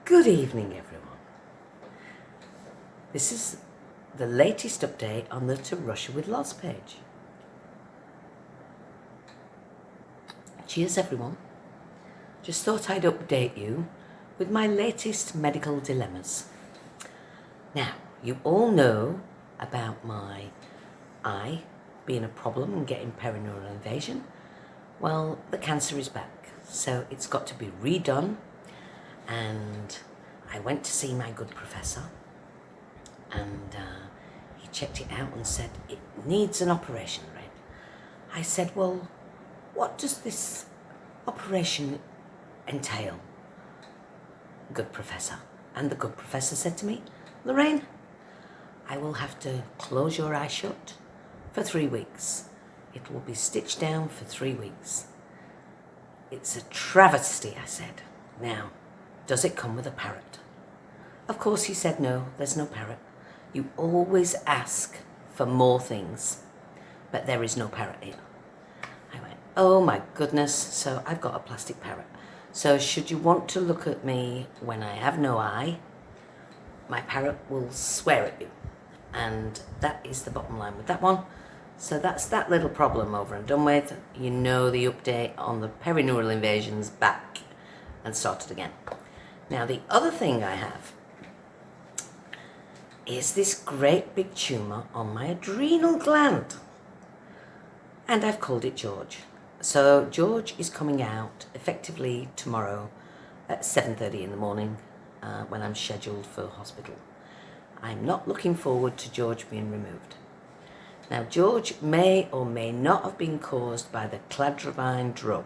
Good evening, everyone. This is the latest update on the To Russia with Loz page. Cheers, everyone. Just thought I'd update you with my latest medical dilemmas. Now, you all know about my eye being a problem and getting perineural invasion. Well, the cancer is back, so it's got to be redone. And I went to see my good professor, and he checked it out and said it needs an operation, Red. I said, well, what does this operation entail, good professor? And the good professor said to me, Lorraine, I will have to close your eye shut for 3 weeks. It will be stitched down for 3 weeks. It's a travesty, I said. Now, does it come with a parrot? Of course he said no, there's no parrot. You always ask for more things, but there is no parrot here. I went, oh my goodness, so I've got a plastic parrot. So should you want to look at me when I have no eye, my parrot will swear at you. And that is the bottom line with that one. So that's that little problem over and done with. You know the update on the perineural invasion's back and started again. Now, the other thing I have is this great big tumour on my adrenal gland. And I've called it George. So George is coming out effectively tomorrow at 7:30 in the morning when I'm scheduled for hospital. I'm not looking forward to George being removed. Now, George may or may not have been caused by the Cladribine drug.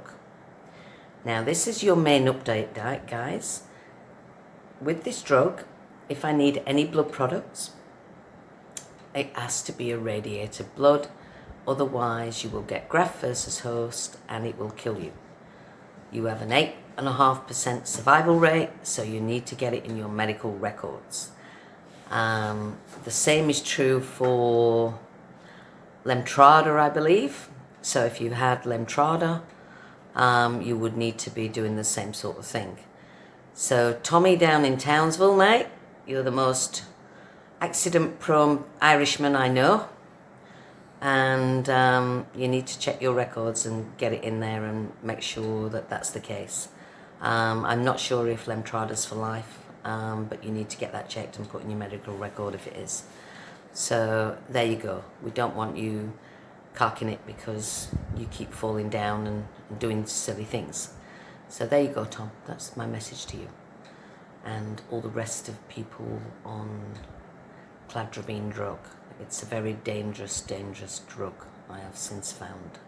Now, this is your main update, guys. With this drug, if I need any blood products, it has to be irradiated blood. Otherwise, you will get graft versus host and it will kill you. You have an 8.5% survival rate, so you need to get it in your medical records. The same is true for Lemtrada, I believe. So if you had Lemtrada, you would need to be doing the same sort of thing. So Tommy down in Townsville, mate, you're the most accident-prone Irishman I know. And you need to check your records and get it in there and make sure that that's the case. I'm not sure if Lemtrada's for life, but you need to get that checked and put in your medical record if it is. So there you go. We don't want you carking it because you keep falling down and doing silly things. So there you go, Tom. That's my message to you. And all the rest of people on Cladribine drug. It's a very dangerous, dangerous drug, I have since found.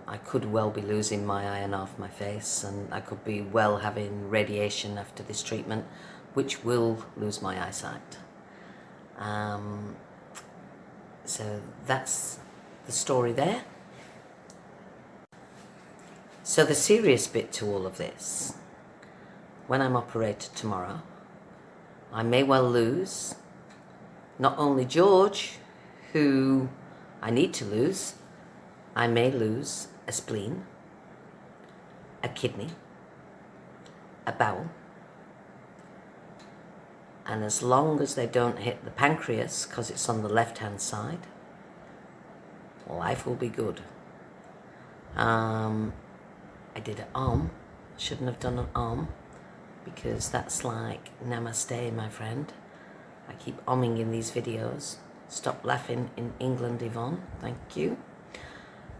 I could well be losing my eye and half my face, and I could be well having radiation after this treatment, which will lose my eyesight. So that's the story there. So the serious bit to all of this, when I'm operated tomorrow, I may well lose not only George, who I need to lose, I may lose a spleen, a kidney, a bowel, and as long as they don't hit the pancreas, because it's on the left-hand side, life will be good. I did an arm. Shouldn't have done an arm because that's like namaste, my friend. I keep omming in these videos. Stop laughing in England, Yvonne. Thank you.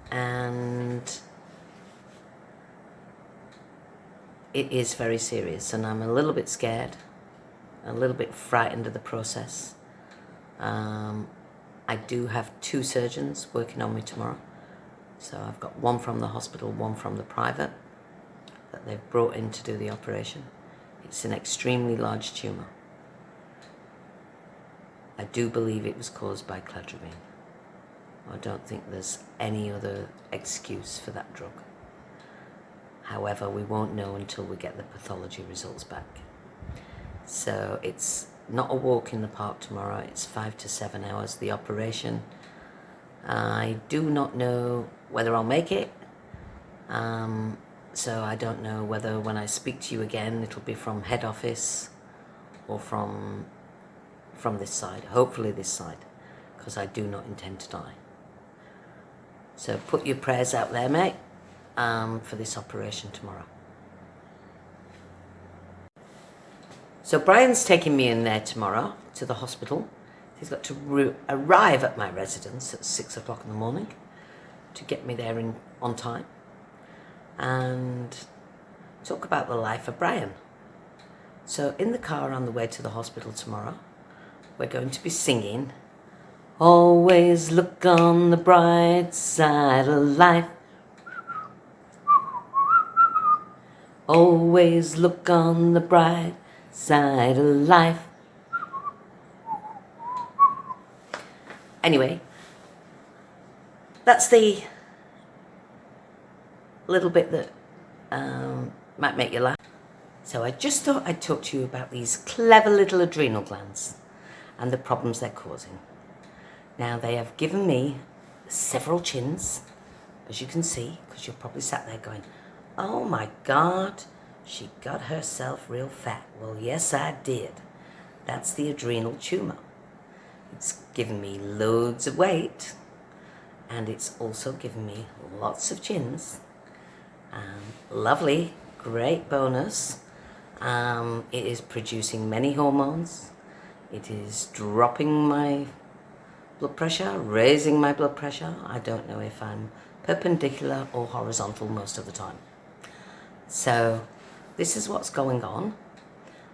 And it is very serious, and I'm a little bit scared, a little bit frightened of the process. I do have 2 surgeons working on me tomorrow. So I've got one from the hospital, one from the private that they've brought in to do the operation. It's an extremely large tumour. I do believe it was caused by Cladribine. I don't think there's any other excuse for that drug. However, we won't know until we get the pathology results back. So it's not a walk in the park tomorrow. It's 5 to 7 hours, the operation. I do not know whether I'll make it. So I don't know whether when I speak to you again, it'll be from head office or from this side. Hopefully this side, because I do not intend to die. So put your prayers out there, mate, for this operation tomorrow. So Brian's taking me in there tomorrow to the hospital. He's got to arrive at my residence at 6 o'clock in the morning to get me there on time and talk about the life of Brian. So in the car on the way to the hospital tomorrow, we're going to be singing, always look on the bright side of life. Always look on the bright side of life. Anyway, that's the little bit that might make you laugh. So I just thought I'd talk to you about these clever little adrenal glands and the problems they're causing. Now, they have given me several chins, as you can see, because you're probably sat there going, oh my God, she got herself real fat. Well, yes, I did. That's the adrenal tumour. It's given me loads of weight, and it's also given me lots of chins. Lovely, great bonus. It is producing many hormones. It is dropping my blood pressure, raising my blood pressure. I don't know if I'm perpendicular or horizontal most of the time. So this is what's going on.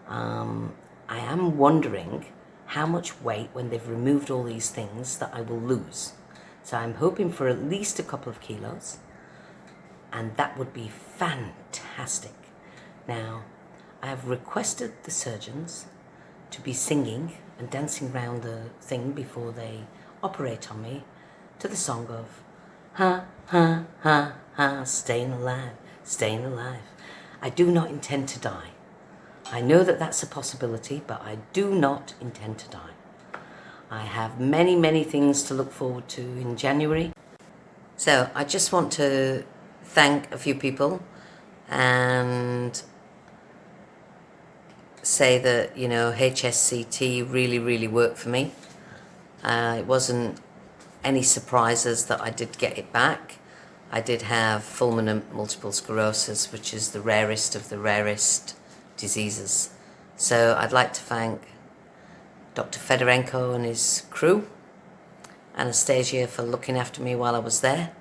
I am wondering how much weight, when they've removed all these things, that I will lose. So I'm hoping for at least a couple of kilos, and that would be fantastic. Now, I have requested the surgeons to be singing and dancing around the thing before they operate on me to the song of ha, ha, ha, ha, staying alive, staying alive. I do not intend to die. I know that that's a possibility, but I do not intend to die. I have many, many things to look forward to in January. So I just want to thank a few people and say that, you know, HSCT really, really worked for me. It wasn't any surprises that I did get it back. I did have fulminant multiple sclerosis, which is the rarest of the rarest diseases. So I'd like to thank Dr. Fedorenko and his crew, Anastasia, for looking after me while I was there.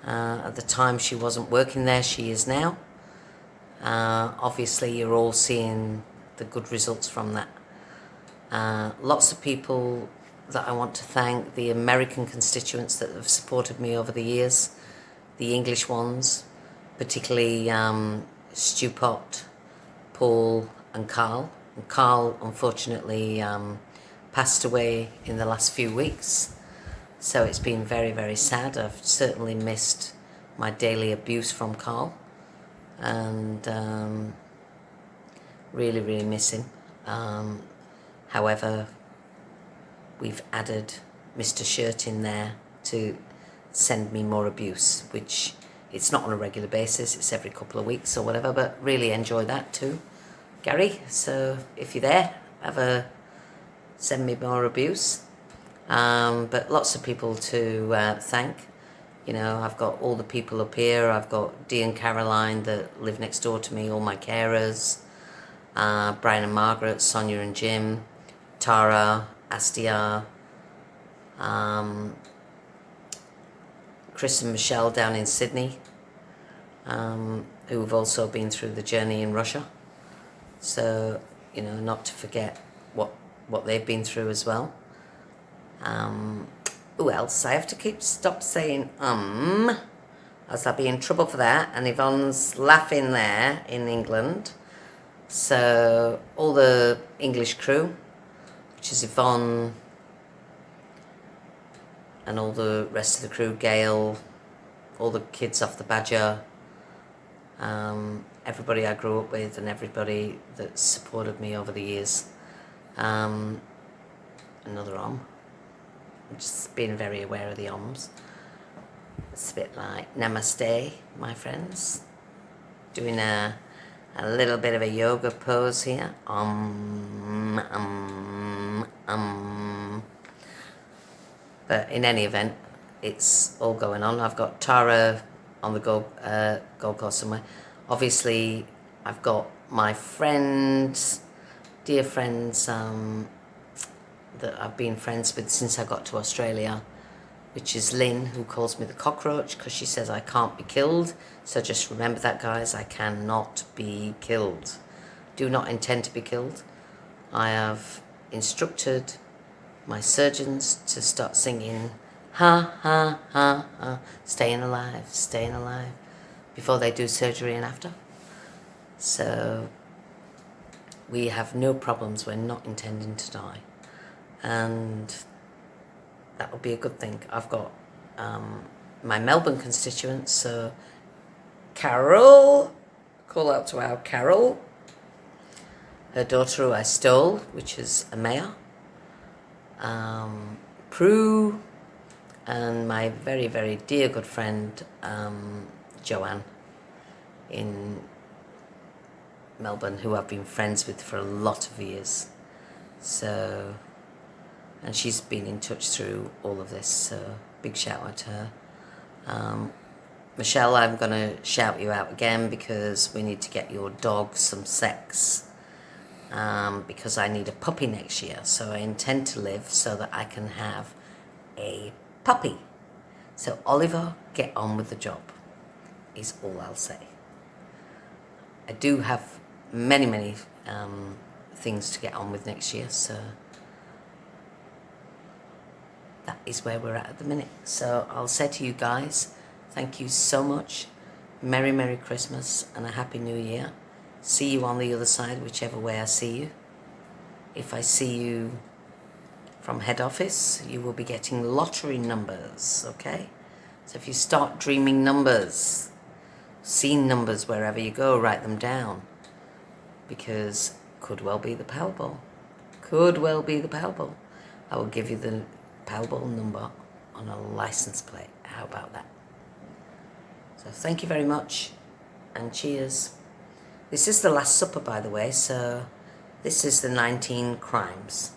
At the time she wasn't working there, she is now. Obviously you're all seeing the good results from that. Lots of people that I want to thank, the American constituents that have supported me over the years, the English ones, particularly Stu Pott, Paul and Carl. And Carl unfortunately passed away in the last few weeks, so it's been very, very sad. I've certainly missed my daily abuse from Carl, and really, really miss him. However, we've added Mr. Shirt in there to send me more abuse, which it's not on a regular basis, it's every couple of weeks or whatever, but really enjoy that too, Gary. So if you're there, send me more abuse. But lots of people to thank. You know, I've got all the people up here. I've got Dee and Caroline that live next door to me, all my carers. Brian and Margaret, Sonia and Jim, Tara, Astia, Chris and Michelle down in Sydney, who have also been through the journey in Russia. So, you know, not to forget what they've been through as well. Who else? I have to stop saying as I'll be in trouble for that, and Yvonne's laughing there in England. So all the English crew, which is Yvonne and all the rest of the crew, Gail, all the kids off the Badger, everybody I grew up with and everybody that supported me over the years. Another om. I'm just being very aware of the oms. It's a bit like namaste, my friends. doing a little bit of a yoga pose here. But in any event, it's all going on. I've got Tara on the Gold Coast somewhere. Obviously, I've got my friends, dear friends, that I've been friends with since I got to Australia, which is Lynn, who calls me the cockroach because she says I can't be killed. So just remember that, guys, I cannot be killed. Do not intend to be killed. I have instructed my surgeons to start singing ha ha ha ha, staying alive, before they do surgery and after. So we have no problems. We're not intending to die, and that will be a good thing. I've got my Melbourne constituents, so Carol, call out to our Carol, her daughter who I stole, which is a mayor, Prue, and my very, very dear good friend Joanne in Melbourne, who I've been friends with for a lot of years. So, and she's been in touch through all of this, so big shout out to her. Michelle, I'm going to shout you out again because we need to get your dog some sex, because I need a puppy next year. So I intend to live so that I can have a puppy. So Oliver, get on with the job, is all I'll say. I do have many things to get on with next year, so that is where we're at the minute. So I'll say to you guys, thank you so much. Merry Christmas and a Happy New Year. See you on the other side, whichever way I see you. If I see you from head office, you will be getting lottery numbers, okay? So if you start dreaming numbers, seeing numbers wherever you go, write them down, because could well be the Powerball. Could well be the Powerball. I will give you the Powerball number on a license plate. How about that? So thank you very much, and cheers. This is the Last Supper, by the way, so this is the 19 crimes.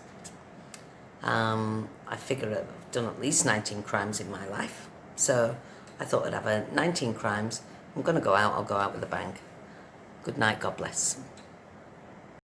I figure I've done at least 19 crimes in my life, so I thought I'd have a 19 crimes. I'm going to go out, I'll go out with a bang. Good night, God bless.